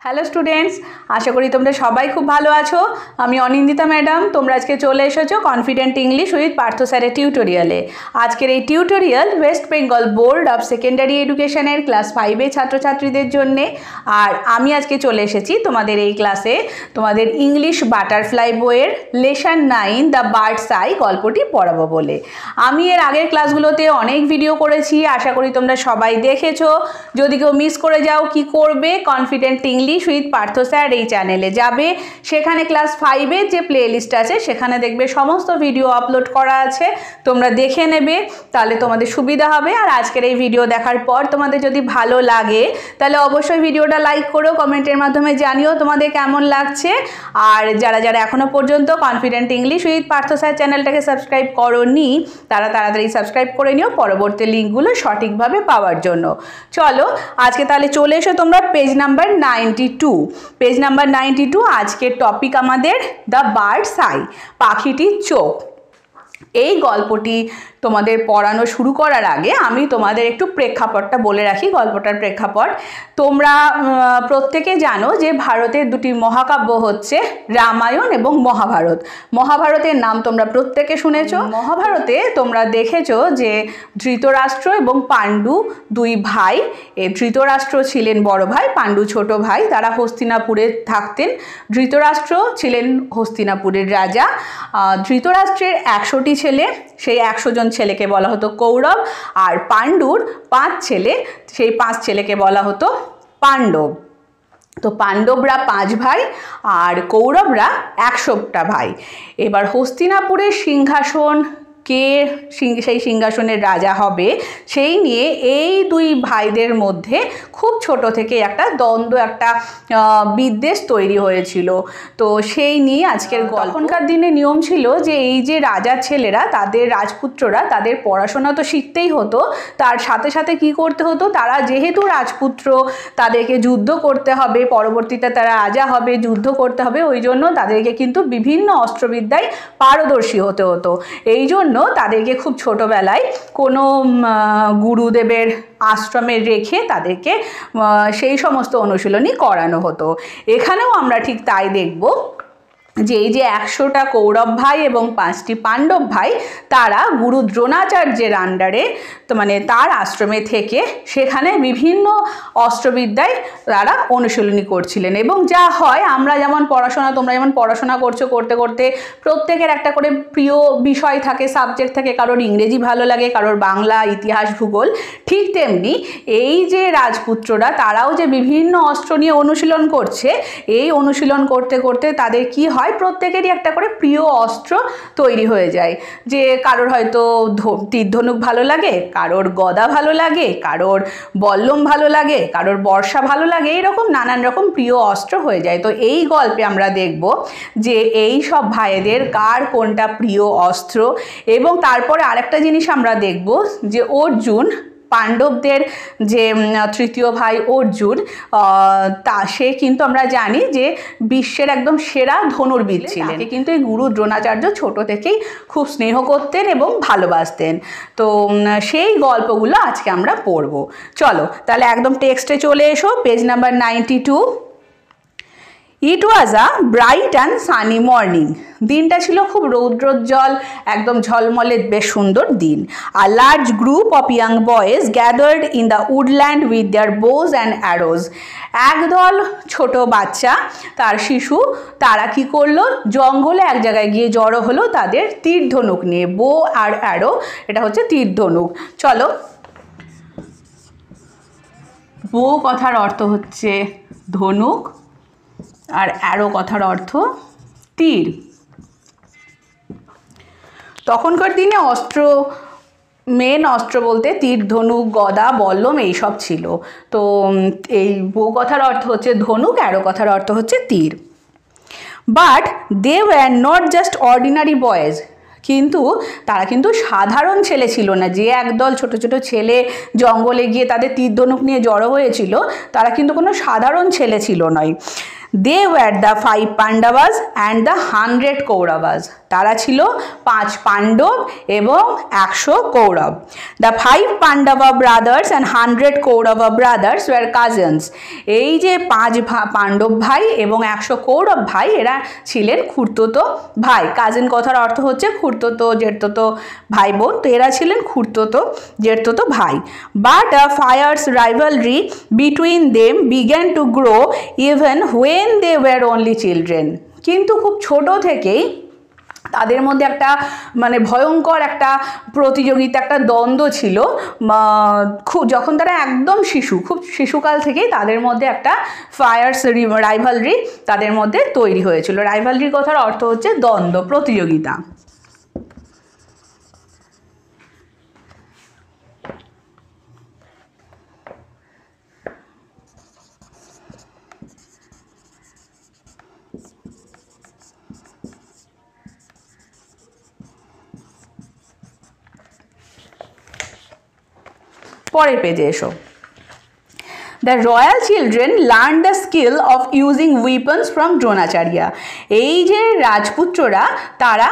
Hello students, আশা করি তোমরা সবাই খুব ভালো আছো। আমি অনিন্দিতা ম্যাডাম। তোমরা আজকে চলে এসেছো কনফিডেন্ট ইংলিশ উইথ পার্থ স্যারের টিউটোরিয়ালে। আজকের এই tutorial West Bengal board of secondary এডুকেশনের ক্লাস 5-এর ছাত্রছাত্রীদের জন্যে। আর আমি আজকে চলে এসেছি তোমাদের এই ক্লাসে তোমাদের ইংলিশ বাটারফ্লাই বইয়ের লেসন 9 দ্য বার্ডস আই গল্পটি পড়াবো বলে। আমি এর আগের ক্লাসগুলোতে অনেক ভিডিও করেছি, আশা করি তোমরা সবাই দেখেছো। যদি কেউ মিস করে যাও কি করবে, confident English with Partha sir এই চ্যানেলে যাবে, সেখানে ক্লাস 5-এর যে প্লে লিস্ট আছে সেখানে দেখবে সমস্ত ভিডিও আপলোড করা আছে, তোমরা দেখে নেবে, তাহলে তোমাদের সুবিধা হবে। আর আজকের এই ভিডিও দেখার পর তোমাদের যদি ভালো লাগে তাহলে অবশ্যই ভিডিওটা লাইক করো, কমেন্টের মাধ্যমে জানিও তোমাদের কেমন লাগছে। আর যারা যারা এখনও পর্যন্ত confident English with Partha sir চ্যানেলটাকে সাবস্ক্রাইব করোনি তারা তাড়াতাড়ি সাবস্ক্রাইব করে নিও পরবর্তী লিঙ্কগুলো সঠিকভাবে পাওয়ার জন্য। চলো আজকে তাহলে চলে এসো তোমরা পেজ নাম্বার 92। পেজ নাম্বার 92, আজকের টপিক আমাদের দ্য বার্ডস আই, পাখিটির চোখ। এই গল্পটি তোমাদের পড়ানো শুরু করার আগে আমি তোমাদের একটু প্রেক্ষাপটটা বলে রাখি। গল্পটার প্রেক্ষাপট তোমরা প্রত্যেকে জানো যে ভারতের দুটি মহাকাব্য হচ্ছে রামায়ণ এবং মহাভারত। মহাভারতের নাম তোমরা প্রত্যেকে শুনেছো। মহাভারতে তোমরা দেখেছো যে ধৃতরাষ্ট্র এবং পাণ্ডু দুই ভাই। ধৃতরাষ্ট্র ছিলেন বড় ভাই, পাণ্ডু ছোট ভাই। তারা হস্তিনাপুরে থাকতেন। ধৃতরাষ্ট্র ছিলেন হস্তিনাপুরের রাজা। ধৃতরাষ্ট্রের 100টি ছেলে, সেই 100 জন ছেলেকে বলা হতো কৌরব। আর পাণ্ডুর 5 ছেলে, সেই 5 ছেলেকে বলা হতো পাণ্ডব। তো পাণ্ডবরা 5 ভাই আর কৌরবরা 100টা ভাই। এবার হস্তিনাপুরের সিংহাসন কে সেই সিংহাসনের রাজা হবে সেই নিয়ে এই দুই ভাইদের মধ্যে খুব ছোট থেকে একটা দ্বন্দ্ব, একটা বিদ্বেষ তৈরি হয়েছিল। তো সেই নিয়ে আজকের তখনকার দিনে নিয়ম ছিল যে এই যে রাজার ছেলেরা, তাদের রাজপুত্ররা, তাদের পড়াশোনা তো শিখতেই হতো, তার সাথে সাথে কি করতে হতো, তারা যেহেতু রাজপুত্র তাদেরকে যুদ্ধ করতে হবে, পরবর্তীতে তারা রাজা হবে, যুদ্ধ করতে হবে, ওই জন্য তাদেরকে কিন্তু বিভিন্ন অস্ত্রবিদ্যায় পারদর্শী হতে হতো। এই জন্য তাদেরকে খুব ছোটবেলায় কোনো গুরুদেবের আশ্রমে রেখে তাদেরকে সেই সমস্ত অনুশীলনী করানো হতো। এখানেও আমরা ঠিক তাই দেখব যে এই যে 100টা কৌরব ভাই এবং 5টি পাণ্ডব ভাই, তারা গুরু দ্রোণাচার্যের আন্ডারে, তো মানে তার আশ্রমে থেকে সেখানে বিভিন্ন অস্ত্রবিদ্যায় তারা অনুশীলনী করছিলেন। এবং যা হয়, আমরা যেমন পড়াশোনা, তোমরা যেমন পড়াশোনা করছো, করতে করতে প্রত্যেকের একটা করে প্রিয় বিষয় থাকে, সাবজেক্ট থাকে, কারোর ইংরেজি ভালো লাগে, কারোর বাংলা, ইতিহাস, ভূগোল। ঠিক তেমনি এই যে রাজপুত্ররা, তারাও যে বিভিন্ন অস্ত্র নিয়ে অনুশীলন করছে, এই অনুশীলন করতে করতে তাদের কি হয়, প্রত্যেকেরই একটা করে প্রিয় অস্ত্র তৈরি হয়ে যায়। যে কারোর হয়তো তীর ধনুক ভালো লাগে, কারোর গদা ভালো লাগে, কারোর বল্লম ভালো লাগে, কারোর বর্ষা ভালো লাগে, এইরকম নানান রকম প্রিয় অস্ত্র হয়ে যায়। তো এই গল্পে আমরা দেখব যে এই সব ভাইদের কার কোনটা প্রিয় অস্ত্র। এবং তারপরে আরেকটা জিনিস আমরা দেখব যে অর্জুন, পাণ্ডবদের যে তৃতীয় ভাই অর্জুন, সে কিন্তু আমরা জানি যে বিশ্বের একদম সেরা ধনুর্বিদ ছিলেন। কিন্তু এই গুরু দ্রোণাচার্য ছোট থেকেই খুব স্নেহ করতেন এবং ভালোবাসতেন। তো সেই গল্পগুলো আজকে আমরা পড়ব। চলো তাহলে একদম টেক্সটে চলে এসো, page number 92। It was a bright and sunny morning. দিনটা ছিল খুব রৌদ্রোজ্জ্বল, একদম ঝলমলে, বেশ সুন্দর দিন। A large group of young boys gathered in the woodland with their bows and arose. একদল ছোট বাচ্চা, তার শিশু, তারা কি করলো, জঙ্গলে এক জায়গায় গিয়ে জড়ো হলো তাদের তীর ধনুক নিয়ে। বো আর অ্যারো, এটা হচ্ছে তীর ধনুক। চলো, বো কথার অর্থ হচ্ছে ধনুক আর অ্যারো কথার অর্থ তীর। তখনকার দিনে অস্ত্র, মেন অস্ত্র বলতে তীর ধনুক, গদা, বল্লম এইসব ছিল। তো এই বো কথার অর্থ হচ্ছে ধনুক, অ্যারো কথার অর্থ হচ্ছে তীর। But they were not just ordinary boys. কিন্তু তারা কিন্তু সাধারণ ছেলে ছিল না। যে একদল ছোট ছোট ছেলে জঙ্গলে গিয়ে তাদের তীর ধনুক নিয়ে জড়ো হয়েছিল, তারা কিন্তু কোনো সাধারণ ছেলে ছিল নয়। They were the 5 Pandavas and the 100 Kauravas. তারা ছিল 5 পাণ্ডব এবং 100 Kaurava. The 5 Pandava brothers and 100 Kaurava brothers were cousins. এই যে 5 পাণ্ডব ভাই এবং 100 কৌরব ভাই এরা ছিলেন খুড়তুতো ভাই। কাজিন কথার অর্থ হচ্ছে খুড়তুতো জেঠতুতো ভাই বোন, তো এরা ছিলেন খুড়তুতো জেঠতুতো ভাই। But a fierce rivalry between them began to grow even when they were only children. কিন্তু খুব ছোট থেকেই তাদের মধ্যে একটা মানে ভয়ঙ্কর একটা প্রতিযোগিতা, একটা দ্বন্দ্ব ছিল। যখন তারা একদম খুব শিশুকাল থেকেই তাদের মধ্যে একটা ফায়ার্স রাইভালরি তাদের মধ্যে তৈরি হয়েছিল। রাইভালরি কথার অর্থ হচ্ছে দ্বন্দ্ব, প্রতিযোগিতা। পরের পেজে এসো। The royal children learned the skill of using weapons from Dronacharya. এই যে রাজপুত্ররা তারা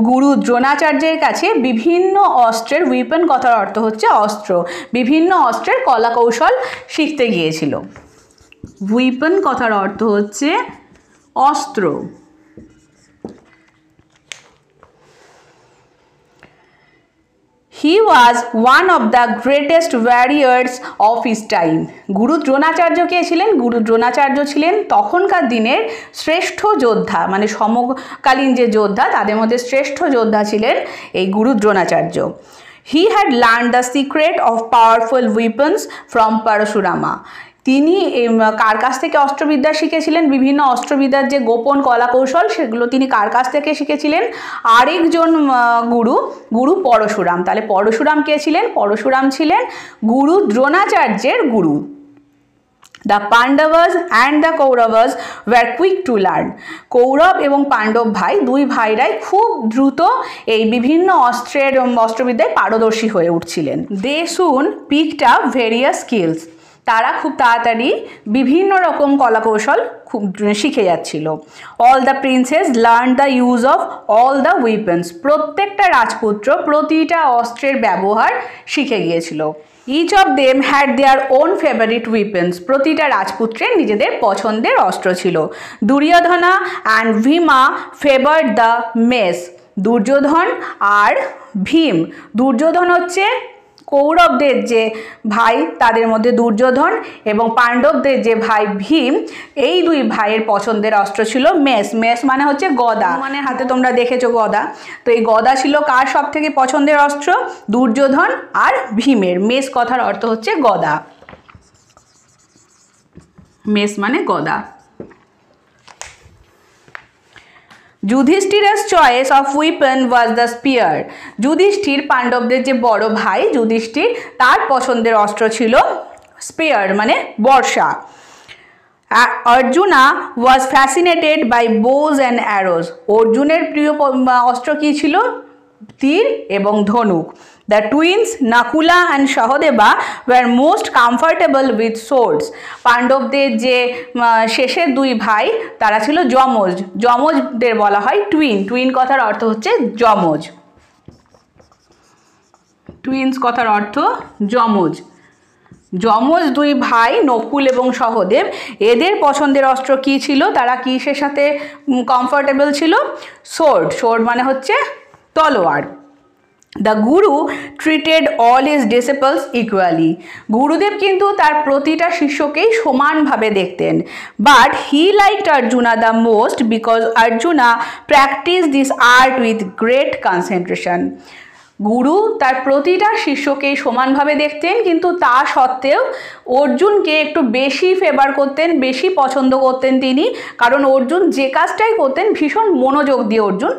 গুরু দ্রোণাচার্যের কাছে বিভিন্ন অস্ত্রের, উইপন কথার অর্থ হচ্ছে অস্ত্র, বিভিন্ন অস্ত্রের কলা কৌশল শিখতে গিয়েছিল। উইপন কথার অর্থ হচ্ছে অস্ত্র। He was one of the greatest warriors of his time. গুরু দ্রোণাচার্য কে ছিলেন? গুরু দ্রোণাচার্য ছিলেন তখনকার দিনের শ্রেষ্ঠ যোদ্ধা, মানে সমকালীন যে যোদ্ধা তাদের মধ্যে শ্রেষ্ঠ যোদ্ধা ছিলেন এই গুরু Dronacharya. He had learned the secret of powerful weapons from Parashurama. তিনি কার কাছ থেকে অস্ত্রবিদ্যা শিখেছিলেন? বিভিন্ন অস্ত্রবিদ্যার যে গোপন কলা কৌশল সেগুলো তিনি কার কাছ থেকে শিখেছিলেন? আরেকজন গুরু পরশুরাম। তাহলে পরশুরাম কে ছিলেন? পরশুরাম ছিলেন গুরু দ্রোণাচার্যের গুরু। The Pandavas and the Kauravas were quick to learn. Kaurava এবং পাণ্ডব ভাই, দুই ভাইরাই খুব দ্রুত এই বিভিন্ন অস্ত্রবিদ্যায় পারদর্শী হয়ে উঠছিলেন। They soon picked up various skills. তারা খুব তাড়াতাড়ি বিভিন্ন রকম কলাকৌশল খুব শিখে যাচ্ছিল। All the princes learn the use of all the weapons. প্রত্যেকটা রাজপুত্র প্রতিটা অস্ত্রের ব্যবহার শিখে গিয়েছিল। Each of them had their own favourite weapons. প্রতিটা রাজপুত্রের নিজেদের পছন্দের অস্ত্র ছিল। Duryodhana and Bhima favoured the mace. Duryodhana আর ভীম, দুর্যোধন হচ্ছে কৌরবদের যে ভাই তাদের মধ্যে দুর্যোধন, এবং পাণ্ডবদের যে ভাই ভীম, এই দুই ভাইয়ের পছন্দের অস্ত্র ছিল মেস। মেস মানে হচ্ছে গদা, মানে হাতে তোমরা দেখেছো গদা, তো এই গদা ছিল কার সব থেকে পছন্দের অস্ত্র? দুর্যোধন আর ভীমের। মেস কথার অর্থ হচ্ছে গদা, মেস মানে গদা। যুধিষ্ঠির's choice of weapon was the spear. Yudhishthir, পাণ্ডবদের যে বড় ভাই যুধিষ্ঠির, তার পছন্দের অস্ত্র ছিল স্পিয়ার মানে বর্ষা। Arjuna was fascinated by bows and arrows. অর্জুনের প্রিয় অস্ত্র কি ছিল? তীর এবং ধনুক। The twins Nakula and Sahadeva were most comfortable with swords. পাণ্ডবদের যে শেষের দুই ভাই তারা ছিল যমজ। যমজদের বলা হয় টুইন। টুইন কথার অর্থ হচ্ছে যমজ। টুইনস কথার অর্থ যমজ। যমজ দুই ভাই নকুল এবং সহদেব, এদের পছন্দের অস্ত্র কি ছিল? তারা কিসের সাথে কমফোর্টেবল ছিল? সোর্ড। সোর্ড মানে হচ্ছে তলোয়ার। The Guru treated all his disciples equally. গুরুদেব কিন্তু তার প্রতিটা শিষ্যকেই সমানভাবে দেখতেন। But he liked Arjuna the most because Arjuna practiced this art with great concentration. গুরু তার প্রতিটা শিষ্যকেই সমানভাবে দেখতেন, কিন্তু তা সত্ত্বেও অর্জুনকে একটু বেশি ফেভার করতেন, বেশি পছন্দ করতেন তিনি, কারণ অর্জুন যে কাজটাই করতেন ভীষণ মনোযোগ দিয়ে অর্জুন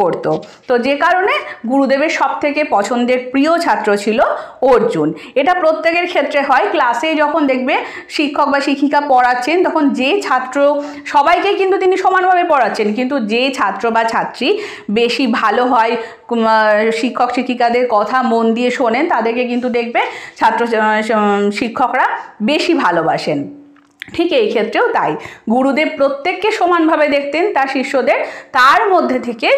করত। তো যে কারণে গুরুদেবের সব থেকে পছন্দের প্রিয় ছাত্র ছিল অর্জুন। এটা প্রত্যেকের ক্ষেত্রে হয়। ক্লাসে যখন দেখবে শিক্ষক বা শিক্ষিকা পড়াচ্ছেন, তখন যে ছাত্র, সবাইকে কিন্তু তিনি সমানভাবে পড়াচ্ছেন, কিন্তু যে ছাত্র বা ছাত্রী বেশি ভালো হয়, শিক্ষক শিক্ষিকাদের কথা মন দিয়ে শোনেন, তাদেরকে কিন্তু দেখবে শিক্ষকরা বেশি ভালোবাসেন। ঠিক এই ক্ষেত্রেও তাই, গুরুদেব প্রত্যেককে সমানভাবে দেখতেন তার শিষ্যদের, তার মধ্যে থেকে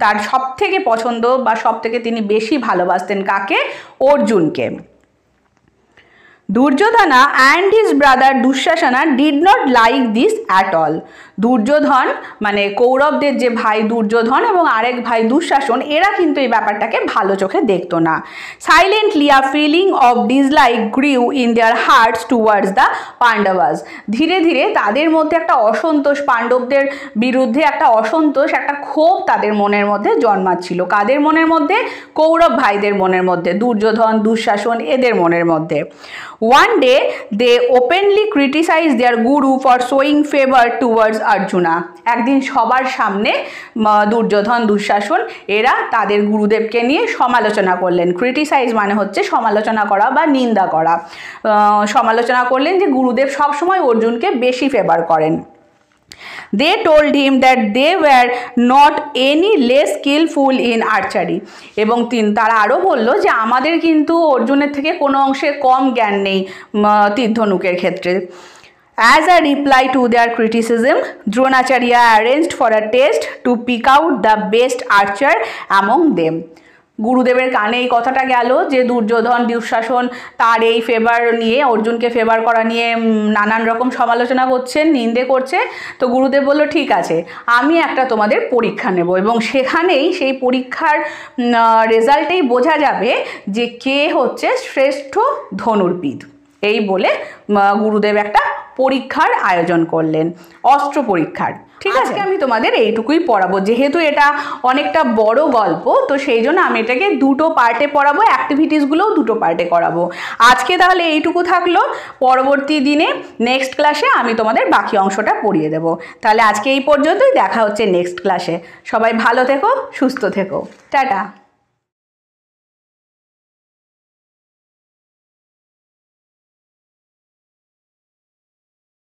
তার সবথেকে পছন্দ বা সবথেকে তিনি বেশি ভালোবাসতেন কাকে? অর্জুনকে। Duryodhana and his brother Dushasana did not like this at all. Duryodhana মানে কৌরবদের যে ভাই দুর্যোধন এবং আরেক ভাই দুঃশাসন, এরা কিন্তু এই ব্যাপারটাকে ভালো চোখে দেখতো না। Silently a feeling of dislike grew in their hearts towards the Pandavas. ধীরে ধীরে তাদের মধ্যে একটা অসন্তোষ, পাণ্ডবদের বিরুদ্ধে একটা অসন্তোষ, একটা ক্ষোভ তাদের মনের মধ্যে জন্মাচ্ছিল। কাদের মনের মধ্যে? কৌরব ভাইদের মনের মধ্যে, দুর্যোধন, দুঃশাসন এদের মনের মধ্যে। One day they openly criticized their guru for showing favor towards Arjuna. একদিন সবার সামনে দুর্যোধন, দুঃশাসন এরা তাদের গুরুদেবকে নিয়ে সমালোচনা করলেন। ক্রিটিসাইজ মানে হচ্ছে সমালোচনা করা বা নিন্দা করা। সমালোচনা করলেন যে গুরুদেব সবসময় অর্জুনকে বেশি ফেভার করেন। They told him that they were not any less skillful in archery. এবং তারা আরও বলল যে আমাদের কিন্তু অর্জুনের থেকে কোনো অংশে কম জ্ঞান নেই তীরধনুকের ক্ষেত্রে। As a reply to their criticism, Dronacharya arranged for a test to pick out the best archer among them. গুরুদেবের কানে এই কথাটা গেল যে দুর্যোধন, দুঃশাসন তার এই ফেভার নিয়ে, অর্জুনকে ফেভার করা নিয়ে নানান রকম সমালোচনা করছেন, নিন্দে করছে। তো গুরুদেব বলল ঠিক আছে, আমি একটা তোমাদের পরীক্ষা নেব এবং সেখানেই সেই পরীক্ষার রেজাল্টেই বোঝা যাবে যে কে হচ্ছে শ্রেষ্ঠ ধনুর্বিদ। এই বলে গুরুদেব একটা পরীক্ষার আয়োজন করলেন, অস্ত্র পরীক্ষার। ঠিক আছে, আমি তোমাদের এইটুকুই পড়াবো, যেহেতু এটা অনেকটা বড় গল্প তো সেই জন্য আমি এটাকে দুটো পার্টে পড়াবো, অ্যাক্টিভিটিসগুলোও দুটো পার্টে করাবো। আজকে তাহলে এইটুকু থাকলো, পরবর্তী দিনে নেক্সট ক্লাসে আমি তোমাদের বাকি অংশটা পড়িয়ে দেবো। তাহলে আজকে এই পর্যন্তই, দেখা হচ্ছে নেক্সট ক্লাসে। সবাই ভালো থেকো, সুস্থ থেকো, টাটা।